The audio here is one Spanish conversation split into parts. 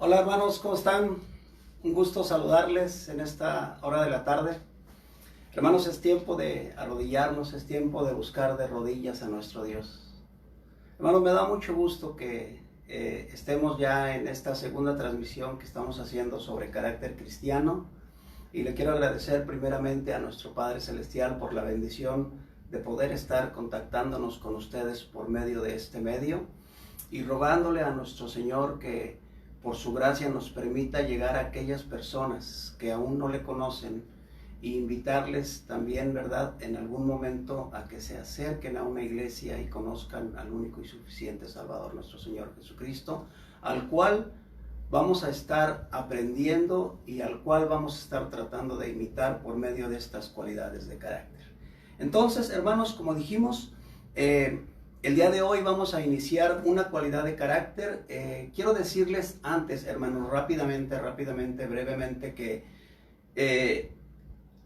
Hola hermanos, ¿cómo están? Un gusto saludarles en esta hora de la tarde. Hermanos, es tiempo de arrodillarnos, es tiempo de buscar de rodillas a nuestro Dios. Hermanos, me da mucho gusto que estemos ya en esta segunda transmisión que estamos haciendo sobre carácter cristiano. Y le quiero agradecer primeramente a nuestro Padre Celestial por la bendición de poder estar contactándonos con ustedes por medio de este medio y rogándole a nuestro Señor que por su gracia nos permita llegar a aquellas personas que aún no le conocen e invitarles también, ¿verdad?, en algún momento a que se acerquen a una iglesia y conozcan al único y suficiente Salvador, nuestro Señor Jesucristo, al cual vamos a estar aprendiendo y al cual vamos a estar tratando de imitar por medio de estas cualidades de carácter. Entonces, hermanos, como dijimos, el día de hoy vamos a iniciar una cualidad de carácter. Quiero decirles antes, hermanos, rápidamente, brevemente, que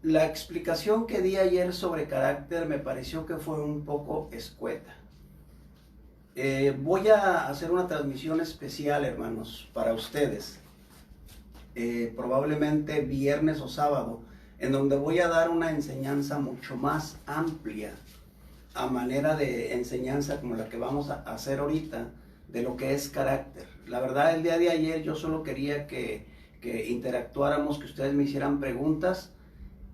la explicación que di ayer sobre carácter me pareció que fue un poco escueta. Voy a hacer una transmisión especial, hermanos, para ustedes, probablemente viernes o sábado, en donde voy a dar una enseñanza mucho más amplia, a manera de enseñanza como la que vamos a hacer ahorita, de lo que es carácter. La verdad, el día de ayer yo solo quería que interactuáramos, que ustedes me hicieran preguntas,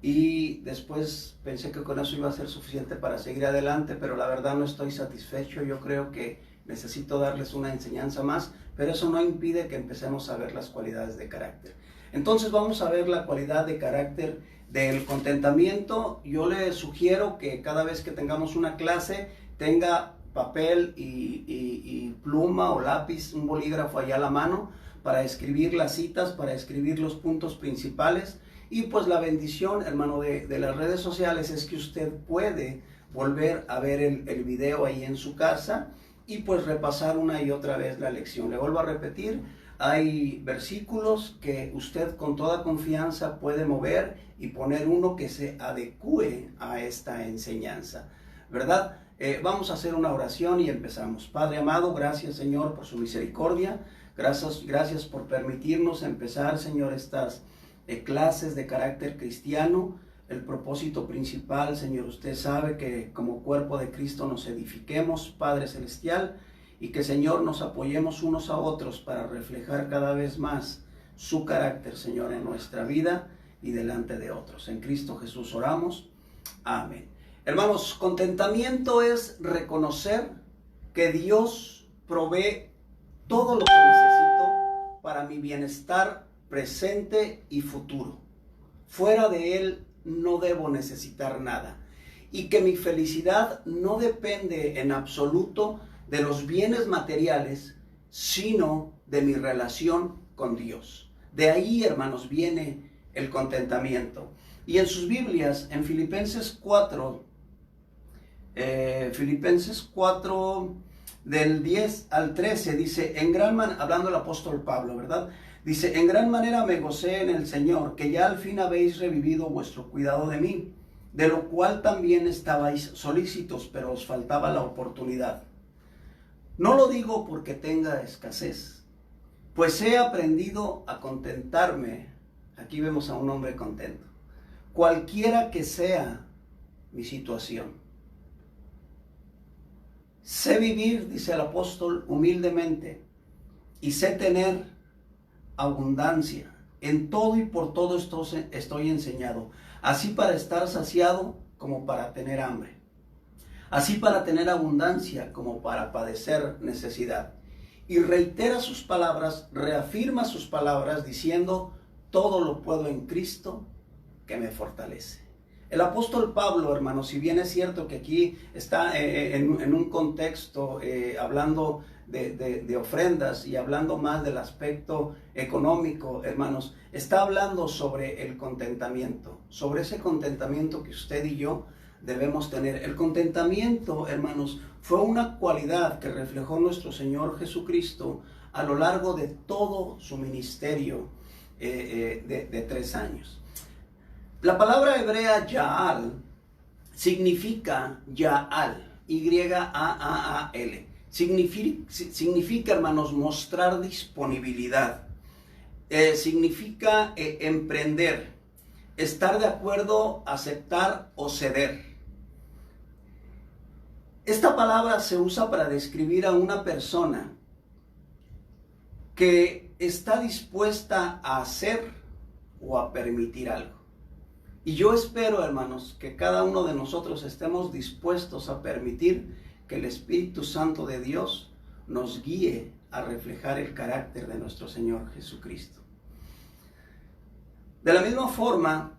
y después pensé que con eso iba a ser suficiente para seguir adelante, pero la verdad no estoy satisfecho. Yo creo que necesito darles una enseñanza más, pero eso no impide que empecemos a ver las cualidades de carácter. Entonces vamos a ver la cualidad de carácter del contentamiento. Yo les sugiero que cada vez que tengamos una clase tenga papel y pluma o lápiz, un bolígrafo allá a la mano para escribir las citas, para escribir los puntos principales. Y pues la bendición, hermano, de las redes sociales es que usted puede volver a ver el video ahí en su casa y pues repasar una y otra vez la lección. Le vuelvo a repetir, hay versículos que usted con toda confianza puede mover y poner uno que se adecue a esta enseñanza, ¿verdad? Vamos a hacer una oración y empezamos. Padre amado, gracias, Señor, por su misericordia. Gracias por permitirnos empezar, Señor, estas clases de carácter cristiano. El propósito principal, Señor, usted sabe que como cuerpo de Cristo nos edifiquemos, Padre Celestial, y que, Señor, nos apoyemos unos a otros para reflejar cada vez más su carácter, Señor, en nuestra vida y delante de otros. En Cristo Jesús oramos. Amén. Hermanos, contentamiento es reconocer que Dios provee todo lo que necesito para mi bienestar presente y futuro. Fuera de Él no debo necesitar nada. Y que mi felicidad no depende en absoluto de los bienes materiales, sino de mi relación con Dios. De ahí, hermanos, viene el contentamiento. Y en sus Biblias, en Filipenses 4, del 10 al 13, dice, hablando el apóstol Pablo, ¿verdad? Dice, en gran manera me gocé en el Señor, que ya al fin habéis revivido vuestro cuidado de mí, de lo cual también estabais solícitos, pero os faltaba la oportunidad. No lo digo porque tenga escasez, pues he aprendido a contentarme. Aquí vemos a un hombre contento, cualquiera que sea mi situación. Sé vivir, dice el apóstol, humildemente, y sé tener abundancia. En todo y por todo estoy enseñado, así para estar saciado como para tener hambre, así para tener abundancia como para padecer necesidad. Y reitera sus palabras, reafirma sus palabras diciendo, todo lo puedo en Cristo que me fortalece. El apóstol Pablo, hermanos, si bien es cierto que aquí está en un contexto hablando de ofrendas y hablando más del aspecto económico, hermanos, está hablando sobre el contentamiento, sobre ese contentamiento que usted y yo debemos tener. El contentamiento, hermanos, fue una cualidad que reflejó nuestro Señor Jesucristo a lo largo de todo su ministerio de 3 años. La palabra hebrea Yaal significa Yaal, Y-A-A-A-L. Significa, hermanos, mostrar disponibilidad. significa emprender, estar de acuerdo, aceptar o ceder. Esta palabra se usa para describir a una persona que está dispuesta a hacer o a permitir algo. Y yo espero, hermanos, que cada uno de nosotros estemos dispuestos a permitir que el Espíritu Santo de Dios nos guíe a reflejar el carácter de nuestro Señor Jesucristo. De la misma forma,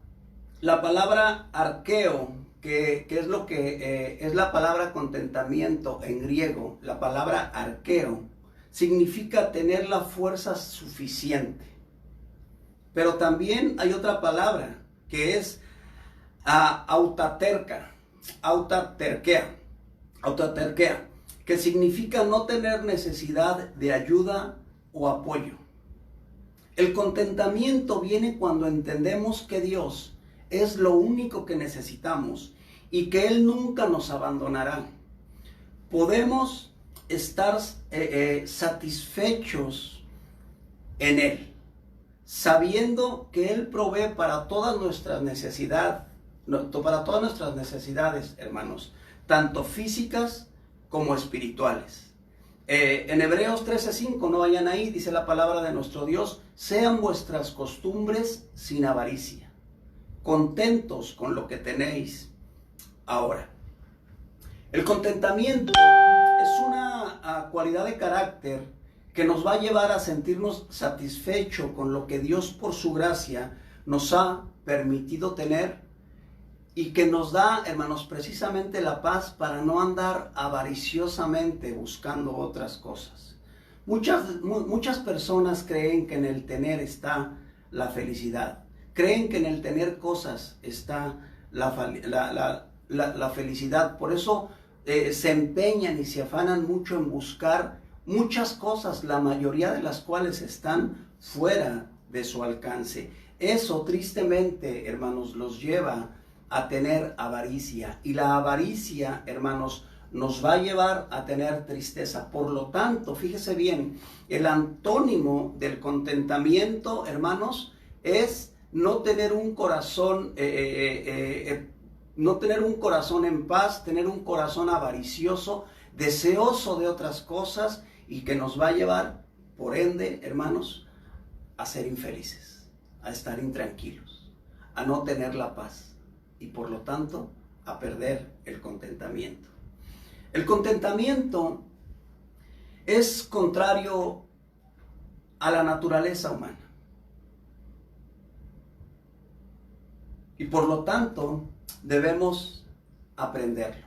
la palabra arqueo, que es lo que es la palabra contentamiento en griego, la palabra arqueo, significa tener la fuerza suficiente. Pero también hay otra palabra que es autaterquea, que significa no tener necesidad de ayuda o apoyo. El contentamiento viene cuando entendemos que Dios es lo único que necesitamos y que Él nunca nos abandonará. Podemos estar satisfechos en Él, sabiendo que Él provee para todas nuestras necesidades, hermanos, tanto físicas como espirituales. En Hebreos 13:5, no vayan ahí, dice la palabra de nuestro Dios: sean vuestras costumbres sin avaricia, contentos con lo que tenéis ahora. El contentamiento es una cualidad de carácter que nos va a llevar a sentirnos satisfechos con lo que Dios por su gracia nos ha permitido tener y que nos da, hermanos, precisamente la paz para no andar avariciosamente buscando otras cosas. Muchas personas creen que en el tener está la felicidad. Creen que en el tener cosas está la felicidad. Por eso se empeñan y se afanan mucho en buscar muchas cosas, la mayoría de las cuales están fuera de su alcance. Eso, tristemente, hermanos, los lleva a tener avaricia. Y la avaricia, hermanos, nos va a llevar a tener tristeza. Por lo tanto, fíjese bien, el antónimo del contentamiento, hermanos, es no tener un corazón en paz, tener un corazón avaricioso, deseoso de otras cosas, y que nos va a llevar, por ende, hermanos, a ser infelices, a estar intranquilos, a no tener la paz y por lo tanto a perder el contentamiento. El contentamiento es contrario a la naturaleza humana y por lo tanto debemos aprenderlo,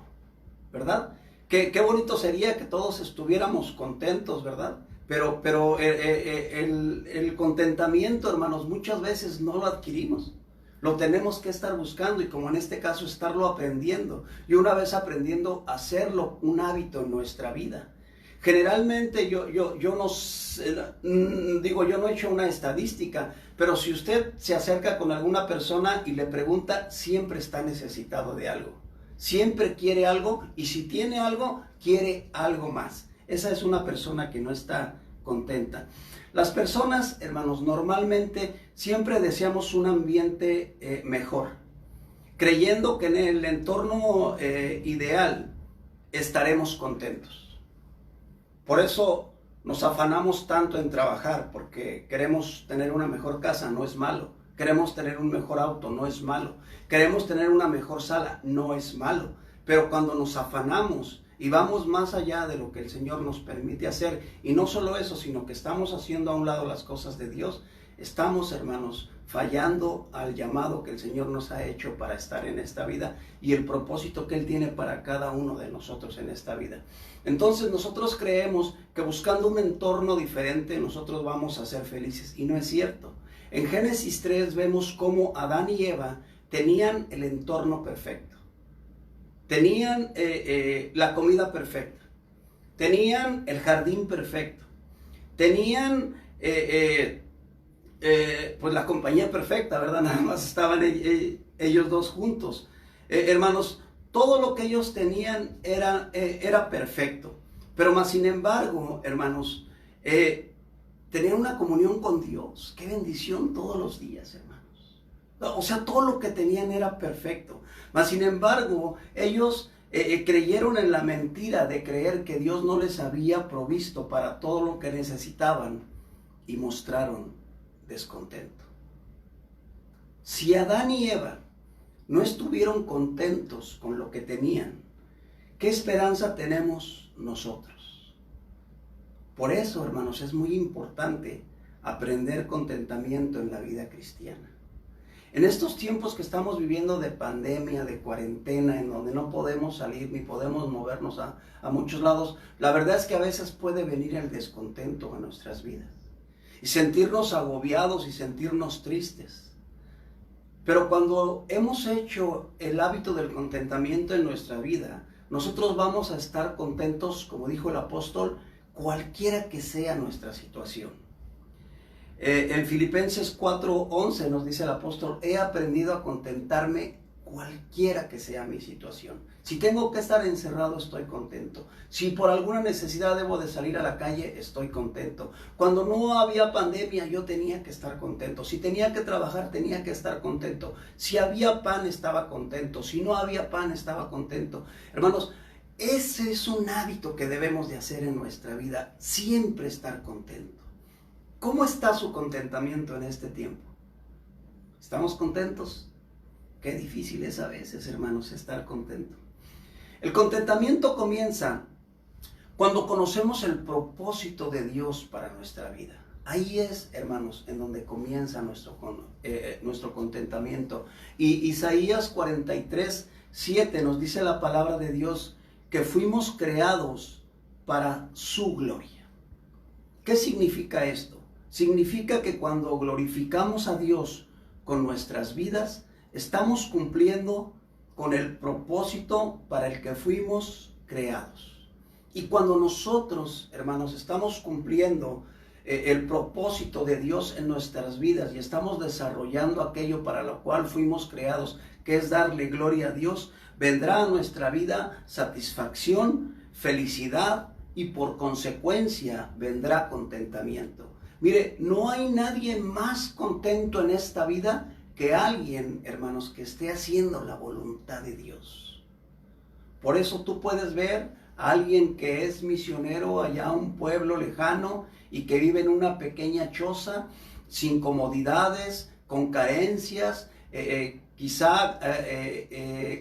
¿verdad? Qué bonito sería que todos estuviéramos contentos, ¿verdad? Pero el contentamiento, hermanos, muchas veces no lo adquirimos. Lo tenemos que estar buscando y, como en este caso, estarlo aprendiendo. Y una vez aprendiendo, hacerlo un hábito en nuestra vida. Generalmente yo no he hecho una estadística, pero si usted se acerca con alguna persona y le pregunta, siempre está necesitado de algo. Siempre quiere algo, y si tiene algo, quiere algo más. Esa es una persona que no está contenta. Las personas, hermanos, normalmente siempre deseamos un ambiente mejor, creyendo que en el entorno ideal estaremos contentos. Por eso nos afanamos tanto en trabajar, porque queremos tener una mejor casa, no es malo. Queremos tener un mejor auto, no es malo. Queremos tener una mejor sala, no es malo. Pero cuando nos afanamos y vamos más allá de lo que el Señor nos permite hacer, y no solo eso, sino que estamos haciendo a un lado las cosas de Dios, estamos, hermanos, fallando al llamado que el Señor nos ha hecho para estar en esta vida y el propósito que Él tiene para cada uno de nosotros en esta vida. Entonces nosotros creemos que buscando un entorno diferente nosotros vamos a ser felices, y no es cierto. En Génesis 3 vemos cómo Adán y Eva tenían el entorno perfecto. Tenían la comida perfecta. Tenían el jardín perfecto. Tenían pues la compañía perfecta, ¿verdad? Nada más estaban ellos dos juntos. Hermanos, todo lo que ellos tenían era perfecto. Pero más sin embargo, hermanos, tener una comunión con Dios. Qué bendición todos los días, hermanos. O sea, todo lo que tenían era perfecto. Mas, sin embargo, ellos creyeron en la mentira de creer que Dios no les había provisto para todo lo que necesitaban y mostraron descontento. Si Adán y Eva no estuvieron contentos con lo que tenían, ¿qué esperanza tenemos nosotros? Por eso, hermanos, es muy importante aprender contentamiento en la vida cristiana. En estos tiempos que estamos viviendo de pandemia, de cuarentena, en donde no podemos salir ni podemos movernos a muchos lados, la verdad es que a veces puede venir el descontento a nuestras vidas y sentirnos agobiados y sentirnos tristes. Pero cuando hemos hecho el hábito del contentamiento en nuestra vida, nosotros vamos a estar contentos, como dijo el apóstol, cualquiera que sea nuestra situación. En Filipenses 4:11 nos dice el apóstol: he aprendido a contentarme cualquiera que sea mi situación. Si tengo que estar encerrado, estoy contento. Si por alguna necesidad debo de salir a la calle, estoy contento. Cuando no había pandemia, yo tenía que estar contento. Si tenía que trabajar, tenía que estar contento. Si había pan, estaba contento. Si no había pan, estaba contento. Hermanos, ese es un hábito que debemos de hacer en nuestra vida, siempre estar contento. ¿Cómo está su contentamiento en este tiempo? ¿Estamos contentos? Qué difícil es a veces, hermanos, estar contento. El contentamiento comienza cuando conocemos el propósito de Dios para nuestra vida. Ahí es, hermanos, en donde comienza nuestro contentamiento. Y Isaías 43:7 nos dice la palabra de Dios que fuimos creados para su gloria. ¿Qué significa esto? Significa que cuando glorificamos a Dios con nuestras vidas, estamos cumpliendo con el propósito para el que fuimos creados. Y cuando nosotros, hermanos, estamos cumpliendo el propósito de Dios en nuestras vidas y estamos desarrollando aquello para lo cual fuimos creados, que es darle gloria a Dios, vendrá a nuestra vida satisfacción, felicidad y por consecuencia vendrá contentamiento. Mire, no hay nadie más contento en esta vida que alguien, hermanos, que esté haciendo la voluntad de Dios. Por eso tú puedes ver a alguien que es misionero allá a un pueblo lejano y que vive en una pequeña choza, sin comodidades, con carencias, quizá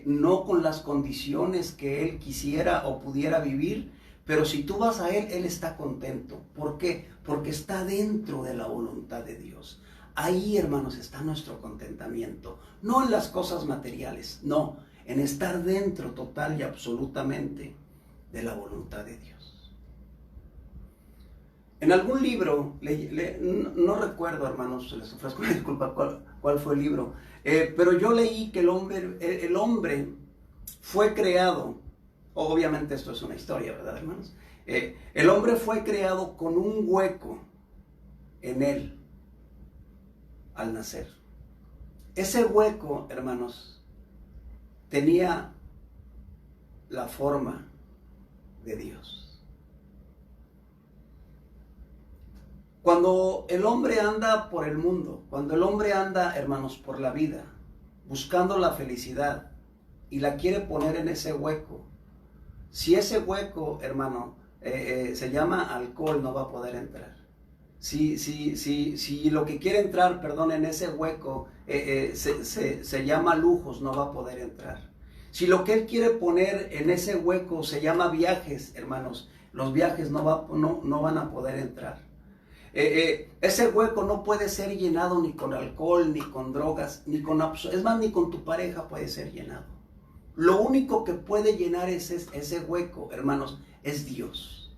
no con las condiciones que él quisiera o pudiera vivir, pero si tú vas a él, él está contento. ¿Por qué? Porque está dentro de la voluntad de Dios. Ahí, hermanos, está nuestro contentamiento. No en las cosas materiales, no, en estar dentro total y absolutamente de la voluntad de Dios. En algún libro, no recuerdo, hermanos, les ofrezco una disculpa cuál fue el libro, pero yo leí que el hombre fue creado, obviamente esto es una historia, ¿verdad, hermanos? El hombre fue creado con un hueco en él al nacer. Ese hueco, hermanos, tenía la forma de Dios. Cuando el hombre anda por el mundo, cuando el hombre anda, hermanos, por la vida, buscando la felicidad y la quiere poner en ese hueco, si ese hueco, hermano, se llama alcohol, no va a poder entrar. Si lo que quiere entrar, perdón, en ese hueco se llama lujos, no va a poder entrar. Si lo que él quiere poner en ese hueco se llama viajes, hermanos, los viajes no van a poder entrar. Ese hueco no puede ser llenado ni con alcohol, ni con drogas, es más, ni con tu pareja puede ser llenado. Lo único que puede llenar ese hueco, hermanos, es Dios.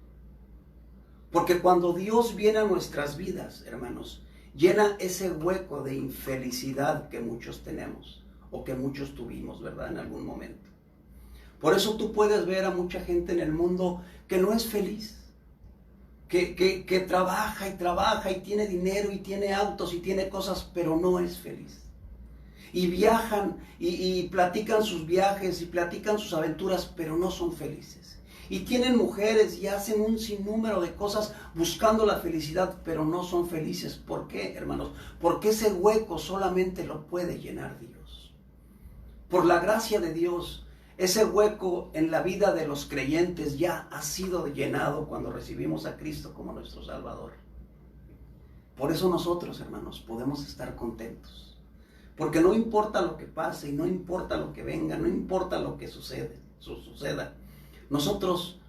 Porque cuando Dios viene a nuestras vidas, hermanos, llena ese hueco de infelicidad que muchos tenemos o que muchos tuvimos, ¿verdad? En algún momento. Por eso tú puedes ver a mucha gente en el mundo que no es feliz, que trabaja y tiene dinero y tiene autos y tiene cosas, pero no es feliz. Y viajan y platican sus viajes y platican sus aventuras, pero no son felices. Y tienen mujeres y hacen un sinnúmero de cosas buscando la felicidad, pero no son felices. ¿Por qué, hermanos? Porque ese hueco solamente lo puede llenar Dios. Por la gracia de Dios, ese hueco en la vida de los creyentes ya ha sido llenado cuando recibimos a Cristo como nuestro Salvador. Por eso nosotros, hermanos, podemos estar contentos. Porque no importa lo que pase, y no importa lo que venga, no importa lo que suceda. Nosotros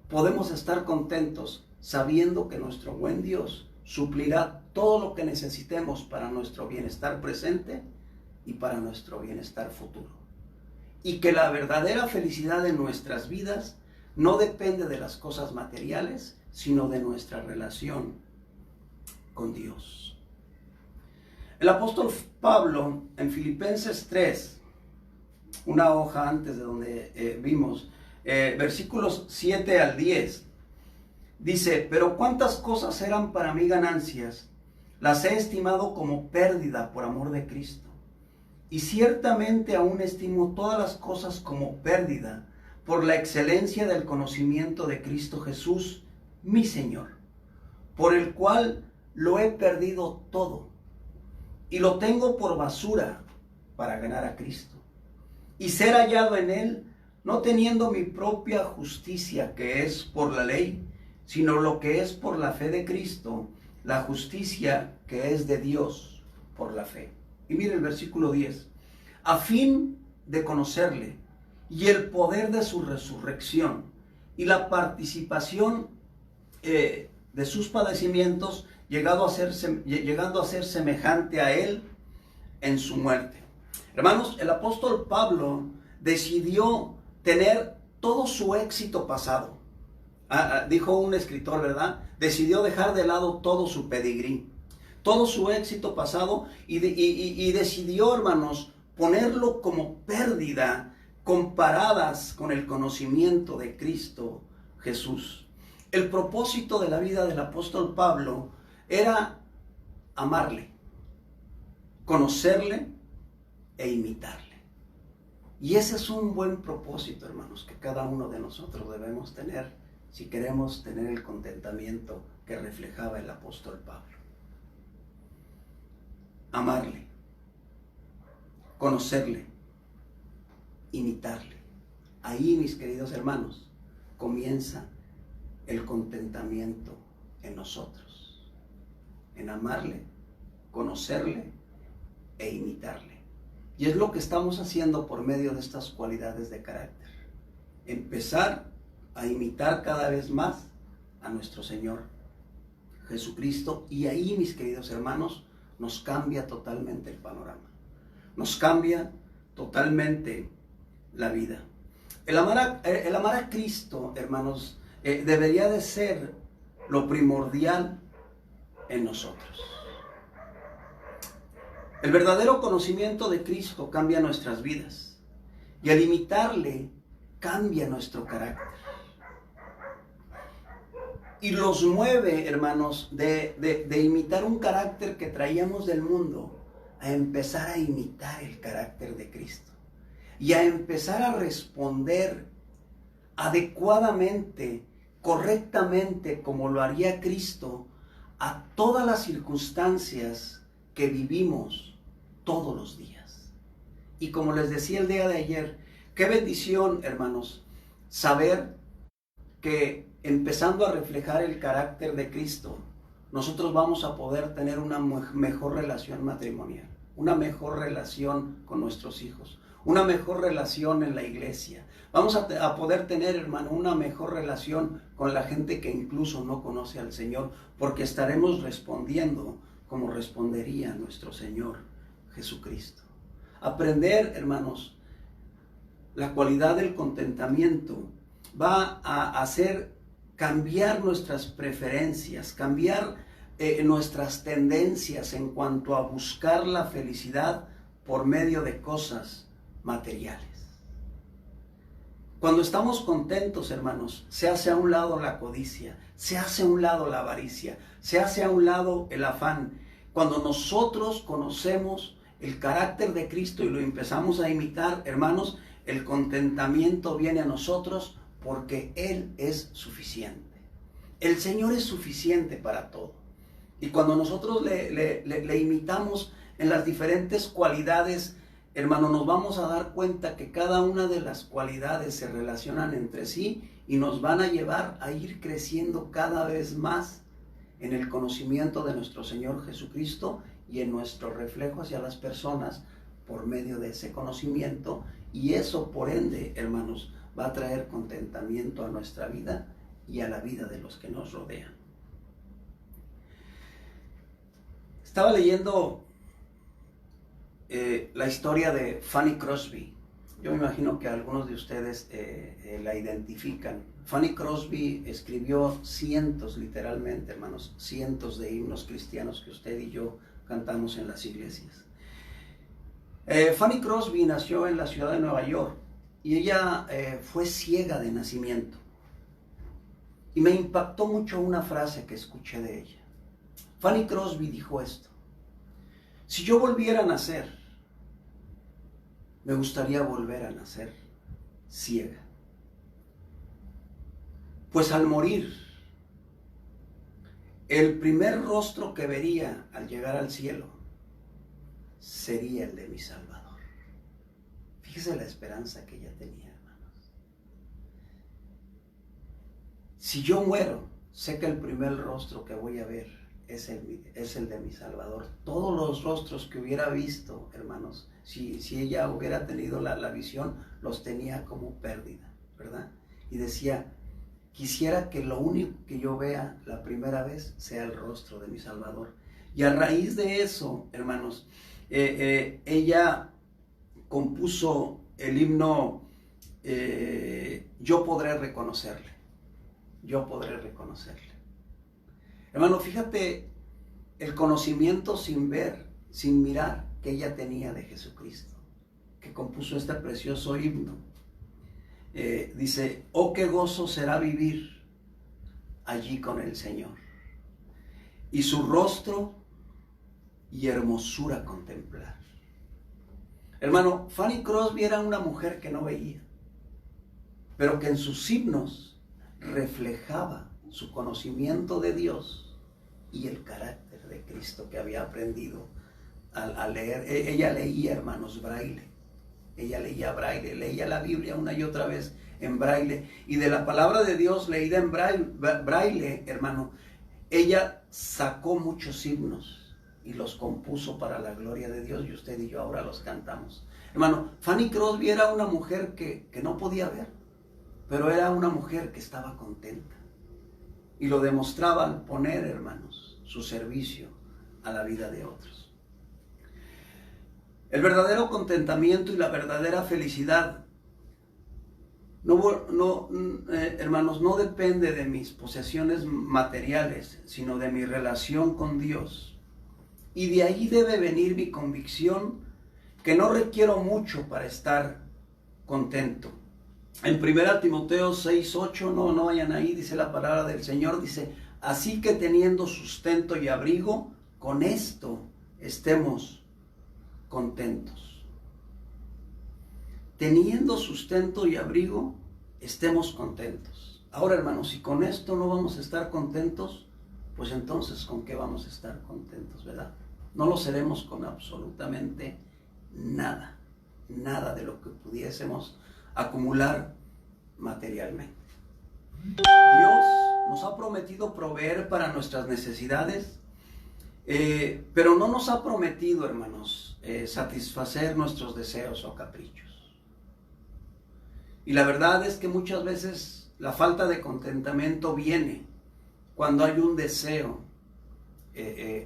podemos estar contentos sabiendo que nuestro buen Dios suplirá todo lo que necesitemos para nuestro bienestar presente y para nuestro bienestar futuro. Y que la verdadera felicidad de nuestras vidas no depende de las cosas materiales, sino de nuestra relación con Dios. El apóstol Pablo en Filipenses 3, una hoja antes de donde vimos, versículos 7 al 10, dice: pero cuántas cosas eran para mí ganancias, las he estimado como pérdida por amor de Cristo. Y ciertamente aún estimo todas las cosas como pérdida por la excelencia del conocimiento de Cristo Jesús, mi Señor, por el cual lo he perdido todo y lo tengo por basura para ganar a Cristo y ser hallado en Él, no teniendo mi propia justicia que es por la ley, sino lo que es por la fe de Cristo, la justicia que es de Dios por la fe. Y mire el versículo 10. A fin de conocerle y el poder de su resurrección y la participación de sus padecimientos, llegando a ser semejante a él en su muerte. Hermanos, el apóstol Pablo decidió tener todo su éxito pasado. Dijo un escritor, ¿verdad? Decidió dejar de lado todo su pedigrí, todo su éxito pasado y decidió, hermanos, ponerlo como pérdida comparadas con el conocimiento de Cristo Jesús. El propósito de la vida del apóstol Pablo era amarle, conocerle e imitarle. Y ese es un buen propósito, hermanos, que cada uno de nosotros debemos tener si queremos tener el contentamiento que reflejaba el apóstol Pablo. Amarle, conocerle, imitarle. Ahí, mis queridos hermanos, comienza el contentamiento en nosotros, en amarle, conocerle e imitarle. Y es lo que estamos haciendo por medio de estas cualidades de carácter. Empezar a imitar cada vez más a nuestro Señor Jesucristo, y ahí, mis queridos hermanos, nos cambia totalmente el panorama. Nos cambia totalmente la vida. El amar a Cristo, hermanos, debería de ser lo primordial en nosotros. El verdadero conocimiento de Cristo cambia nuestras vidas, y al imitarle cambia nuestro carácter. Y los mueve, hermanos, de imitar un carácter que traíamos del mundo, a empezar a imitar el carácter de Cristo. Y a empezar a responder adecuadamente, correctamente, como lo haría Cristo, a todas las circunstancias que vivimos todos los días. Y como les decía el día de ayer, qué bendición, hermanos, saber que empezando a reflejar el carácter de Cristo, nosotros vamos a poder tener una mejor relación matrimonial, una mejor relación con nuestros hijos, una mejor relación en la iglesia. Vamos a poder tener, hermano, una mejor relación con la gente que incluso no conoce al Señor, porque estaremos respondiendo como respondería nuestro Señor Jesucristo. Aprender, hermanos, la cualidad del contentamiento va a hacer cambiar nuestras preferencias, cambiar nuestras tendencias en cuanto a buscar la felicidad por medio de cosas materiales. Cuando estamos contentos, hermanos, se hace a un lado la codicia, se hace a un lado la avaricia, se hace a un lado el afán. Cuando nosotros conocemos el carácter de Cristo y lo empezamos a imitar, hermanos, el contentamiento viene a nosotros porque Él es suficiente. El Señor es suficiente para todo. Y cuando nosotros le imitamos en las diferentes cualidades, hermano, nos vamos a dar cuenta que cada una de las cualidades se relacionan entre sí y nos van a llevar a ir creciendo cada vez más en el conocimiento de nuestro Señor Jesucristo y en nuestro reflejo hacia las personas por medio de ese conocimiento. Y eso, por ende, hermanos, va a traer contentamiento a nuestra vida y a la vida de los que nos rodean. Estaba leyendo la historia de Fanny Crosby. Yo me imagino que algunos de ustedes la identifican. Fanny Crosby escribió cientos, literalmente, hermanos, cientos de himnos cristianos que usted y yo cantamos en las iglesias. Fanny Crosby nació en la ciudad de Nueva York y ella fue ciega de nacimiento. Y me impactó mucho una frase que escuché de ella. Fanny Crosby dijo esto: si yo volviera a nacer, me gustaría volver a nacer ciega. Pues al morir, el primer rostro que vería al llegar al cielo sería el de mi Salvador. Fíjese la esperanza que ella tenía, hermanos. Si yo muero, sé que el primer rostro que voy a ver es el de mi Salvador. Todos los rostros que hubiera visto, hermanos, si ella hubiera tenido la visión, los tenía como pérdida, ¿verdad? Y decía: quisiera que lo único que yo vea la primera vez sea el rostro de mi Salvador. Y a raíz de eso, hermanos, ella compuso el himno Yo podré reconocerle. Yo podré reconocerle. Hermano, fíjate el conocimiento sin ver, sin mirar, que ella tenía de Jesucristo, que compuso este precioso himno. Dice: oh, qué gozo será vivir allí con el Señor, y su rostro y hermosura contemplar. Hermano, Fanny Crosby era una mujer que no veía, pero que en sus himnos reflejaba su conocimiento de Dios y el carácter de Cristo que había aprendido al leer. Ella leía, hermanos, braille. Ella leía braille, leía la Biblia una y otra vez en braille. Y de la palabra de Dios leída en braille, hermano, ella sacó muchos himnos y los compuso para la gloria de Dios, y usted y yo ahora los cantamos. Hermano, Fanny Crosby era una mujer que no podía ver, pero era una mujer que estaba contenta. Y lo demostraba al poner, hermanos, su servicio a la vida de otros. El verdadero contentamiento y la verdadera felicidad, hermanos, no depende de mis posesiones materiales, sino de mi relación con Dios. Y de ahí debe venir mi convicción que no requiero mucho para estar contento. En 1 Timoteo 6:8, no vayan ahí, dice la palabra del Señor, dice: así que teniendo sustento y abrigo, con esto estemos contentos. Teniendo sustento y abrigo, estemos contentos. Ahora, hermanos, si con esto no vamos a estar contentos, pues entonces ¿con qué vamos a estar contentos, verdad? No lo seremos con absolutamente nada, nada de lo que pudiésemos acumular materialmente. Dios nos ha prometido proveer para nuestras necesidades, pero no nos ha prometido, hermanos, satisfacer nuestros deseos o caprichos. Y la verdad es que muchas veces la falta de contentamiento viene cuando hay un deseo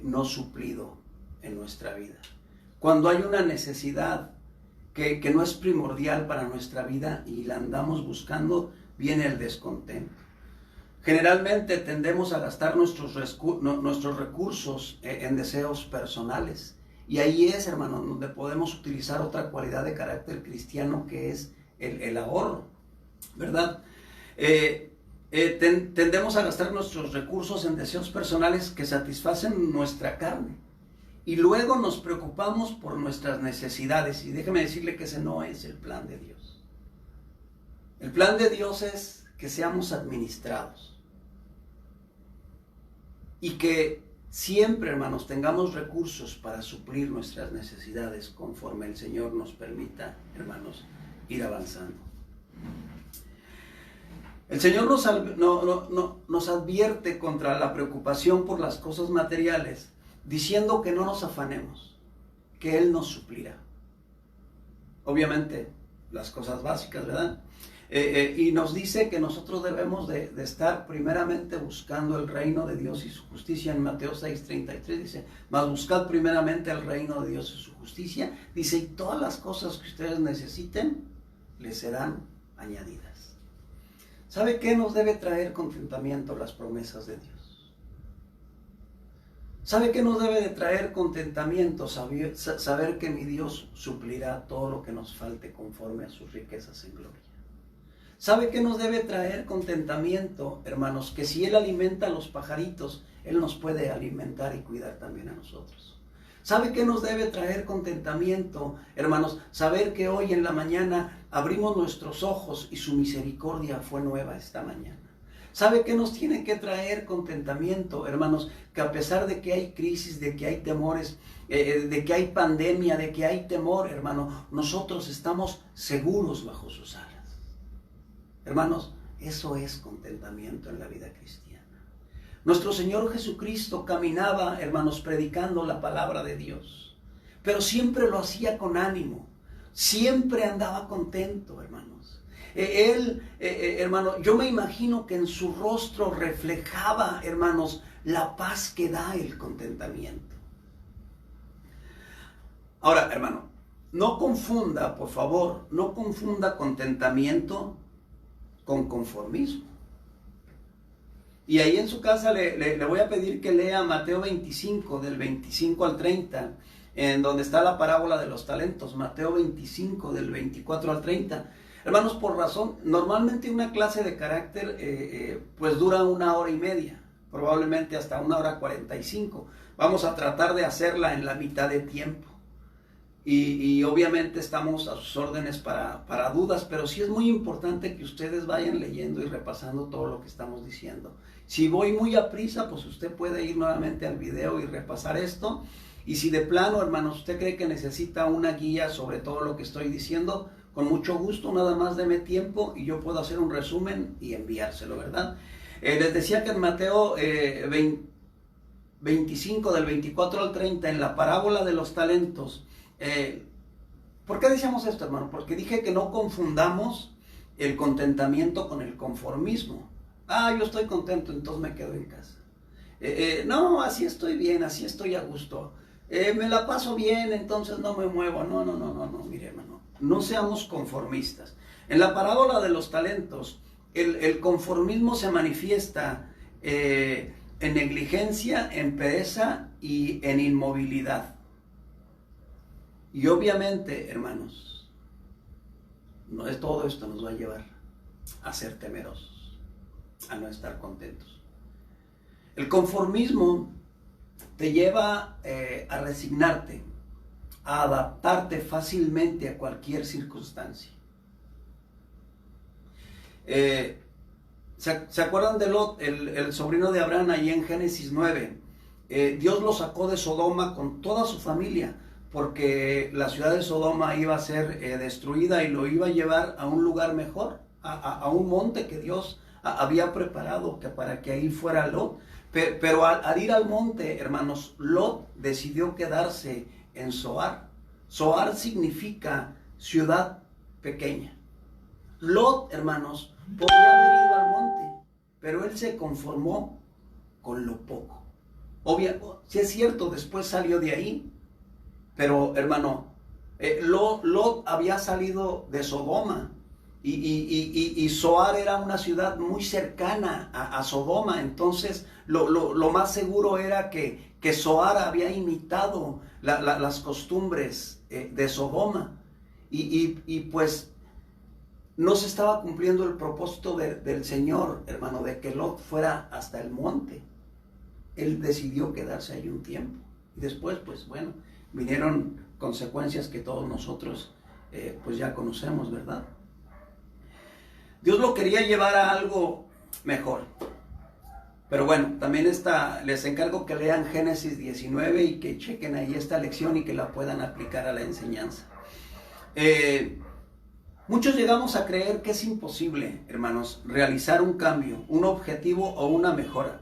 no suplido en nuestra vida, cuando hay una necesidad que no es primordial para nuestra vida y la andamos buscando, viene el descontento. Generalmente tendemos a gastar nuestros recursos en deseos personales. Y ahí es, hermano, donde podemos utilizar otra cualidad de carácter cristiano, que es el ahorro, ¿verdad? Tendemos a gastar nuestros recursos en deseos personales que satisfacen nuestra carne. Y luego nos preocupamos por nuestras necesidades. Y déjeme decirle que ese no es el plan de Dios. El plan de Dios es que seamos administrados. Y que siempre, hermanos, tengamos recursos para suplir nuestras necesidades conforme el Señor nos permita, hermanos, ir avanzando. El Señor nos advierte contra la preocupación por las cosas materiales, diciendo que no nos afanemos, que Él nos suplirá. Obviamente, las cosas básicas, ¿verdad? Y nos dice que nosotros debemos de estar primeramente buscando el reino de Dios y su justicia. En Mateo 6:33 dice, mas buscad primeramente el reino de Dios y su justicia. Dice, y todas las cosas que ustedes necesiten les serán añadidas. ¿Sabe qué nos debe traer contentamiento? Las promesas de Dios. ¿Sabe qué nos debe de traer contentamiento? Saber que mi Dios suplirá todo lo que nos falte conforme a sus riquezas en gloria. ¿Sabe qué nos debe traer contentamiento, hermanos? Que si Él alimenta a los pajaritos, Él nos puede alimentar y cuidar también a nosotros. ¿Sabe qué nos debe traer contentamiento, hermanos? Saber que hoy en la mañana abrimos nuestros ojos y su misericordia fue nueva esta mañana. ¿Sabe qué nos tiene que traer contentamiento, hermanos? Que a pesar de que hay crisis, de que hay temores, de que hay pandemia, de que hay temor, hermano, nosotros estamos seguros bajo sus alas. Hermanos, eso es contentamiento en la vida cristiana. Nuestro Señor Jesucristo caminaba, hermanos, predicando la palabra de Dios, pero siempre lo hacía con ánimo, siempre andaba contento, hermanos. Hermano, yo me imagino que en su rostro reflejaba, hermanos, la paz que da el contentamiento. Ahora, hermano, no confunda, por favor, no confunda contentamiento con conformismo. Y ahí en su casa le voy a pedir que lea Mateo 25, del 25 al 30, en donde está la parábola de los talentos. Mateo 25, del 24 al 30. Hermanos, por razón, normalmente una clase de carácter pues dura 1 hora y media, probablemente hasta 1 hora 45. Vamos a tratar de hacerla en la mitad de tiempo. Y obviamente estamos a sus órdenes para dudas, pero sí es muy importante que ustedes vayan leyendo y repasando todo lo que estamos diciendo. Si voy muy a prisa, pues usted puede ir nuevamente al video y repasar esto. Y si de plano, hermanos, usted cree que necesita una guía sobre todo lo que estoy diciendo, con mucho gusto, nada más deme tiempo y yo puedo hacer un resumen y enviárselo, ¿verdad? Les decía que en Mateo 25, del 24 al 30, en la parábola de los talentos, ¿por qué decíamos esto, hermano? Porque dije que no confundamos el contentamiento con el conformismo. Yo estoy contento, entonces me quedo en casa. No, así estoy bien, así estoy a gusto. Me la paso bien, entonces no me muevo. No, mire, hermano, no seamos conformistas. En la parábola de los talentos, el conformismo se manifiesta en negligencia, en pereza y en inmovilidad. Y obviamente, hermanos, no es todo esto nos va a llevar a ser temerosos, a no estar contentos. El conformismo te lleva a resignarte, a adaptarte fácilmente a cualquier circunstancia. ¿Se acuerdan de Lot, el sobrino de Abraham, ahí en Génesis 9? Dios lo sacó de Sodoma con toda su familia, porque la ciudad de Sodoma iba a ser destruida y lo iba a llevar a un lugar mejor, a un monte que Dios había preparado para que ahí fuera Lot. Pero al ir al monte, hermanos, Lot decidió quedarse en Zoar. Zoar significa ciudad pequeña. Lot, hermanos, podía haber ido al monte, pero él se conformó con lo poco. Obvio, si es cierto, después salió de ahí. Pero, hermano, Lot había salido de Sodoma y Zoar era una ciudad muy cercana a Sodoma. Entonces, lo más seguro era que Zoar había imitado las costumbres de Sodoma. Y pues no se estaba cumpliendo el propósito del Señor, hermano, de que Lot fuera hasta el monte. Él decidió quedarse ahí un tiempo. Y después, pues bueno, vinieron consecuencias que todos nosotros pues ya conocemos, ¿verdad? Dios lo quería llevar a algo mejor. Pero bueno, también les encargo que lean Génesis 19 y que chequen ahí esta lección y que la puedan aplicar a la enseñanza. Muchos llegamos a creer que es imposible, hermanos, realizar un cambio, un objetivo o una mejora.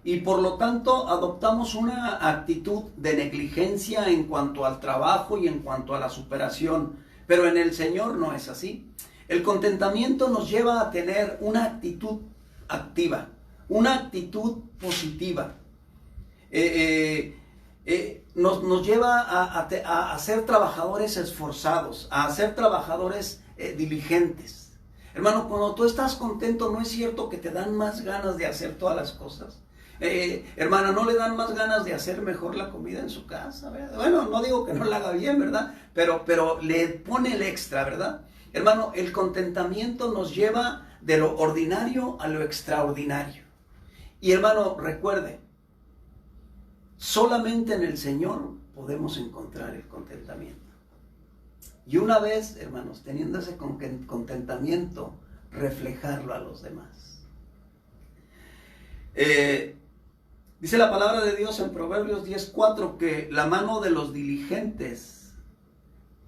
Y por lo tanto adoptamos una actitud de negligencia en cuanto al trabajo y en cuanto a la superación. Pero en el Señor no es así. El contentamiento nos lleva a tener una actitud activa, una actitud positiva. Nos lleva a ser trabajadores esforzados, a ser trabajadores diligentes. Hermano, cuando tú estás contento, ¿no es cierto que te dan más ganas de hacer todas las cosas? Hermana, ¿no le dan más ganas de hacer mejor la comida en su casa? ¿Verdad? Bueno, no digo que no la haga bien, ¿verdad? Pero le pone el extra, ¿verdad? Hermano, el contentamiento nos lleva de lo ordinario a lo extraordinario. Y hermano, recuerde, solamente en el Señor podemos encontrar el contentamiento. Y una vez, hermanos, teniendo ese contentamiento, reflejarlo a los demás. Dice la palabra de Dios en Proverbios 10:4 que la mano de los diligentes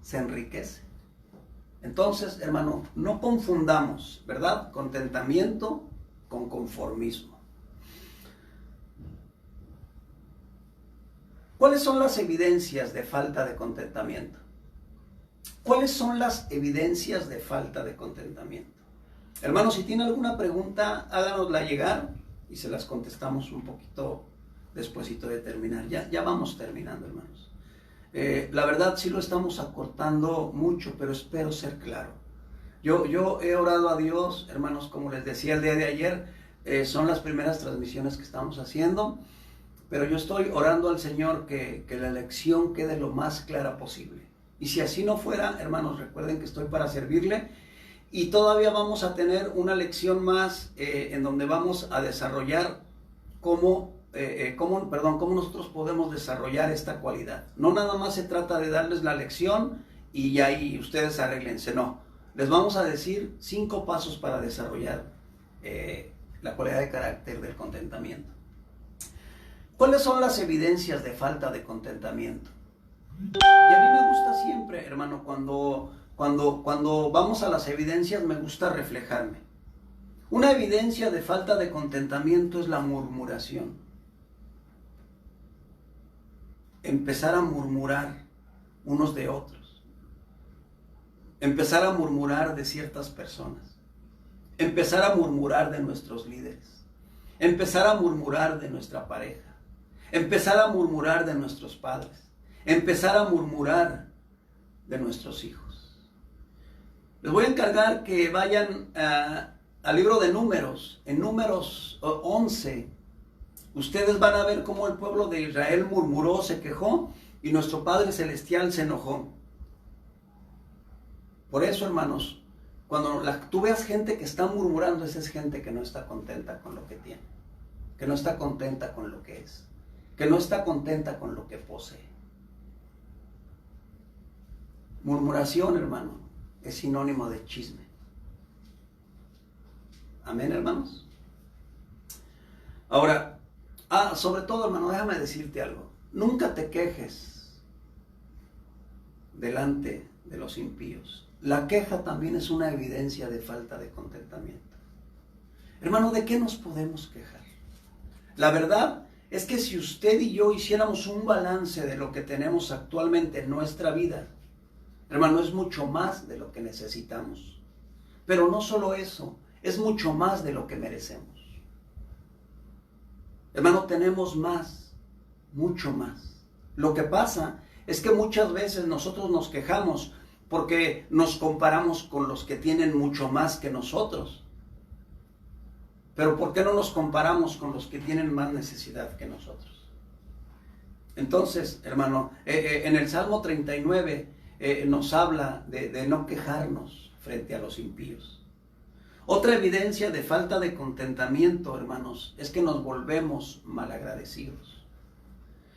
se enriquece. Entonces, hermano, no confundamos, ¿verdad?, contentamiento con conformismo. ¿Cuáles son las evidencias de falta de contentamiento? ¿Cuáles son las evidencias de falta de contentamiento? Hermano, si tiene alguna pregunta, háganosla llegar y se las contestamos un poquito despuesito de terminar. Ya vamos terminando, hermanos. La verdad sí lo estamos acortando mucho, pero espero ser claro. Yo he orado a Dios, hermanos, como les decía el día de ayer, son las primeras transmisiones que estamos haciendo, pero yo estoy orando al Señor que la lección quede lo más clara posible. Y si así no fuera, hermanos, recuerden que estoy para servirle. Y todavía vamos a tener una lección más en donde vamos a desarrollar cómo nosotros podemos desarrollar esta cualidad. No nada más se trata de darles la lección y ahí ustedes arréglense, no. Les vamos a decir 5 pasos para desarrollar la cualidad de carácter del contentamiento. ¿Cuáles son las evidencias de falta de contentamiento? Y a mí me gusta siempre, hermano, cuando vamos a las evidencias, me gusta reflejarme. Una evidencia de falta de contentamiento es la murmuración. Empezar a murmurar unos de otros. Empezar a murmurar de ciertas personas. Empezar a murmurar de nuestros líderes. Empezar a murmurar de nuestra pareja. Empezar a murmurar de nuestros padres. Empezar a murmurar de nuestros hijos. Les voy a encargar que vayan al libro de Números. En Números 11, ustedes van a ver cómo el pueblo de Israel murmuró, se quejó, y nuestro Padre Celestial se enojó. Por eso, hermanos, cuando tú veas gente que está murmurando, esa es gente que no está contenta con lo que tiene, que no está contenta con lo que es, que no está contenta con lo que posee. Murmuración, hermano, es sinónimo de chisme. Amén, hermanos. Ahora, sobre todo, hermano, déjame decirte algo. Nunca te quejes delante de los impíos. La queja también es una evidencia de falta de contentamiento. Hermano, ¿de qué nos podemos quejar? La verdad es que si usted y yo hiciéramos un balance de lo que tenemos actualmente en nuestra vida, hermano, es mucho más de lo que necesitamos. Pero no solo eso, es mucho más de lo que merecemos. Hermano, tenemos más, mucho más. Lo que pasa es que muchas veces nosotros nos quejamos porque nos comparamos con los que tienen mucho más que nosotros. Pero ¿por qué no nos comparamos con los que tienen más necesidad que nosotros? Entonces, hermano, en el Salmo 39 nos habla de no quejarnos frente a los impíos. Otra evidencia de falta de contentamiento, hermanos, es que nos volvemos malagradecidos.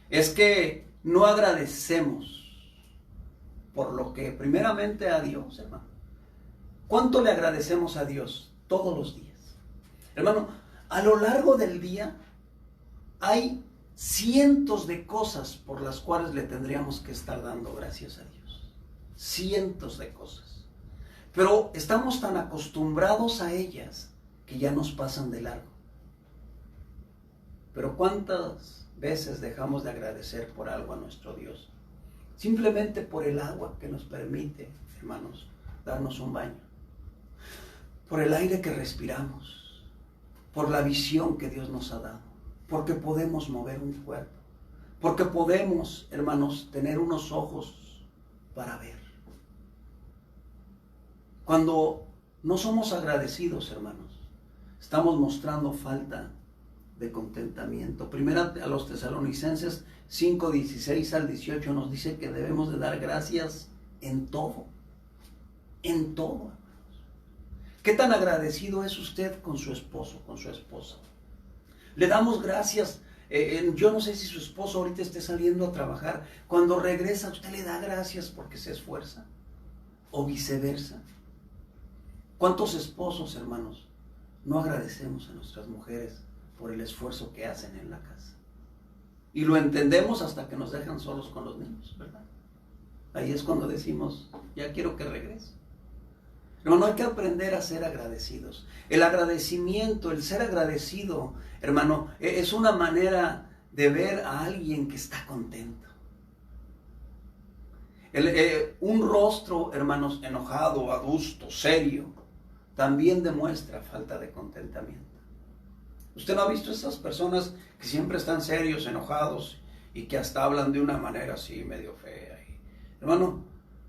Es que no agradecemos por lo que primeramente a Dios, hermano. ¿Cuánto le agradecemos a Dios todos los días? Hermano, a lo largo del día hay cientos de cosas por las cuales le tendríamos que estar dando gracias a Dios. Cientos de cosas. Pero estamos tan acostumbrados a ellas que ya nos pasan de largo. Pero ¿cuántas veces dejamos de agradecer por algo a nuestro Dios? Simplemente por el agua que nos permite, hermanos, darnos un baño. Por el aire que respiramos. Por la visión que Dios nos ha dado. Porque podemos mover un cuerpo. Porque podemos, hermanos, tener unos ojos para ver. Cuando no somos agradecidos, hermanos, estamos mostrando falta de contentamiento. Primera a los Tesalonicenses 5:16 al 18 nos dice que debemos de dar gracias en todo. En todo. ¿Qué tan agradecido es usted con su esposo, con su esposa? Le damos gracias. Yo no sé si su esposo ahorita esté saliendo a trabajar. Cuando regresa, usted le da gracias porque se esfuerza. O viceversa. ¿Cuántos esposos, hermanos, no agradecemos a nuestras mujeres por el esfuerzo que hacen en la casa? Y lo entendemos hasta que nos dejan solos con los niños, ¿verdad? Ahí es cuando decimos, ya quiero que regrese. Hermano, hay que aprender a ser agradecidos. El agradecimiento, el ser agradecido, hermano, es una manera de ver a alguien que está contento. Un rostro, hermanos, enojado, adusto, serio, también demuestra falta de contentamiento. ¿Usted no ha visto esas personas que siempre están serios, enojados y que hasta hablan de una manera así medio fea? Hermano,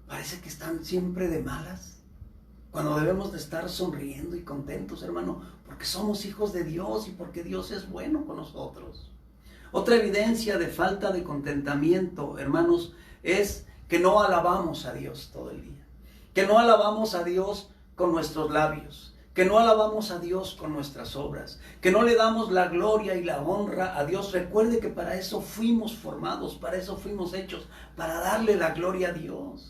parece que están siempre de malas, cuando debemos de estar sonriendo y contentos, hermano, porque somos hijos de Dios y porque Dios es bueno con nosotros. Otra evidencia de falta de contentamiento, hermanos, es que no alabamos a Dios todo el día. Que no alabamos a Dios con nuestros labios. Que no alabamos a Dios con nuestras obras. Que no le damos la gloria y la honra a Dios. Recuerde que para eso fuimos formados, para eso fuimos hechos, para darle la gloria a Dios.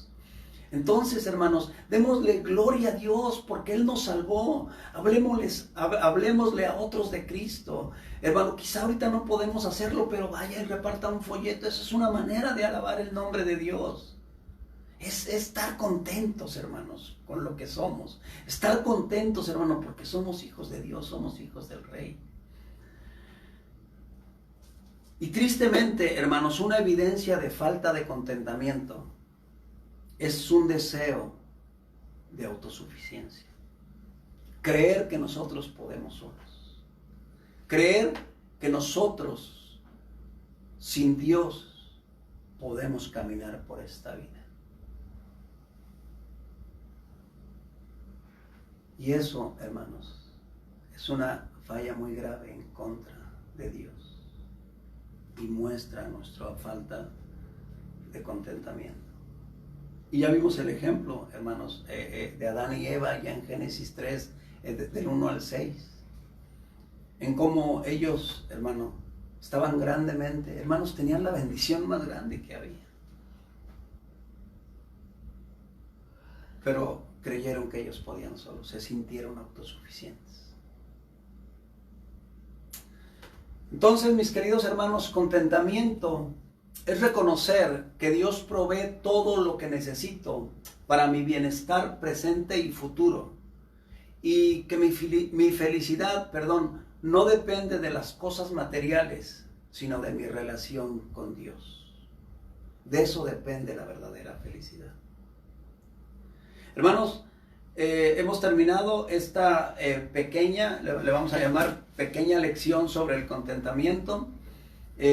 Entonces, hermanos, démosle gloria a Dios porque Él nos salvó. Hablemosle a otros de Cristo. Hermano, quizá ahorita no podemos hacerlo, pero vaya y reparta un folleto. Esa es una manera de alabar el nombre de Dios. Es estar contentos, hermanos, con lo que somos. Estar contentos, hermano, porque somos hijos de Dios, somos hijos del Rey. Y tristemente, hermanos, una evidencia de falta de contentamiento es un deseo de autosuficiencia. Creer que nosotros podemos solos. Creer que nosotros, sin Dios, podemos caminar por esta vida. Y eso, hermanos, es una falla muy grave en contra de Dios. Y muestra nuestra falta de contentamiento. Y ya vimos el ejemplo, hermanos, de Adán y Eva, ya en Génesis 3, del 1 al 6. En cómo ellos, hermano, estaban grandemente, hermanos, tenían la bendición más grande que había. Pero creyeron que ellos podían solos, se sintieron autosuficientes. Entonces, mis queridos hermanos, contentamiento es reconocer que Dios provee todo lo que necesito para mi bienestar presente y futuro. Y que mi felicidad, no depende de las cosas materiales, sino de mi relación con Dios. De eso depende la verdadera felicidad. Hermanos, hemos terminado esta pequeña, le vamos a llamar pequeña lección sobre el contentamiento.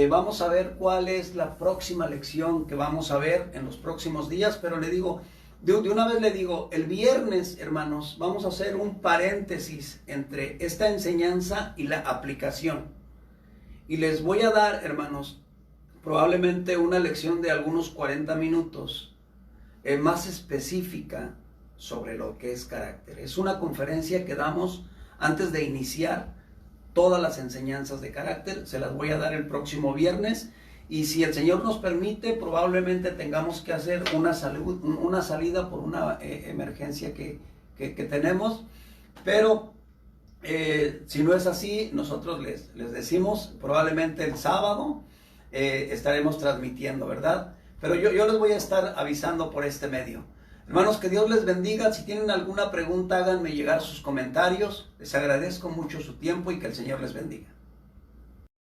Vamos a ver cuál es la próxima lección que vamos a ver en los próximos días, pero le digo, de una vez le digo, el viernes, hermanos, vamos a hacer un paréntesis entre esta enseñanza y la aplicación. Y les voy a dar, hermanos, probablemente una lección de algunos 40 minutos más específica sobre lo que es carácter. Es una conferencia que damos antes de iniciar todas las enseñanzas de carácter. Se las voy a dar el próximo viernes y si el Señor nos permite, probablemente tengamos que hacer una salida por una emergencia que que tenemos, pero si no es así, nosotros les decimos, probablemente el sábado estaremos transmitiendo, ¿verdad? Pero yo les voy a estar avisando por este medio. Hermanos, que Dios les bendiga. Si tienen alguna pregunta, háganme llegar sus comentarios. Les agradezco mucho su tiempo y que el Señor les bendiga.